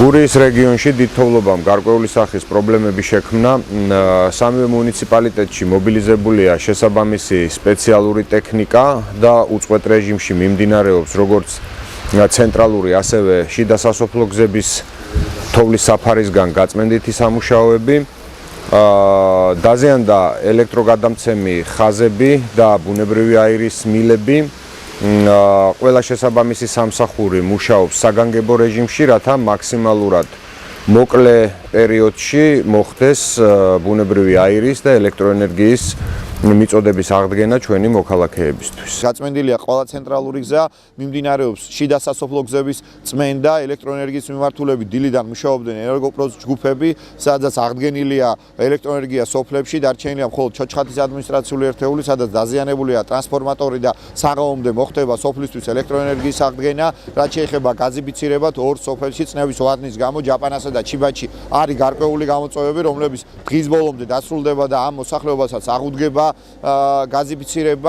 გურიის რეგიონში დიდ თოვლობამ გარკვეული სახის პრობლემები შექმნა. სამივე მუნიციპალიტეტში მობილიზებულია შესაბამისი სპეციალური ტექნიკა და უწყვეტ რეჟიმში მიმდინარეობს როგორც ცენტრალური, ასევე შიდა სასოფლო გზების თოვლის საფარისგან გაწმენდითი სამუშაოები. დაზიანდა ელექტროგადამცემი ხაზები და ბუნებრივი აირის მილები. ყველა შესაბამისი სამსახური მუშაობს საგანგებო რეჟიმში, რათა მაქსიმალურად მოკლე პერიოდში მოხდეს ბუნებრივი აირის და ელექტროენერგიის მიწოდების აღდგენა ჩვენი მოქალაქეებისთვის. გაწმენდილია ყველა ცენტრალური გზა, მიმდინარეობს შიდა სასოფლო გზების წმენდა, ელექტროენერგიის მიმართულებით დილიდან მუშაობდნენ ენერგოპროს ჯგუფები, სადაც აღდგენილია ელექტროენერგია სოფლებში, დარჩენილია მხოლოდ ჩოჩხატის ადმინისტრაციული ერთეული, სადაც დაზიანებულია ტრანსფორმატორი და საღამომდე მოხდება სოფლისთვის ელექტროენერგიის აღდგენა. რაც შეეხება გაზიფიცირებად, ორ სოფელში წნევის ვარდნის გამო ჯაპანასა და ჩიბაჩი არის გარკვეული გამოწვევები, რომლებიც დღის ბოლომდე დასრულდება და ამ მოსახლეობასაც აღუდგება გაზიფიცირება.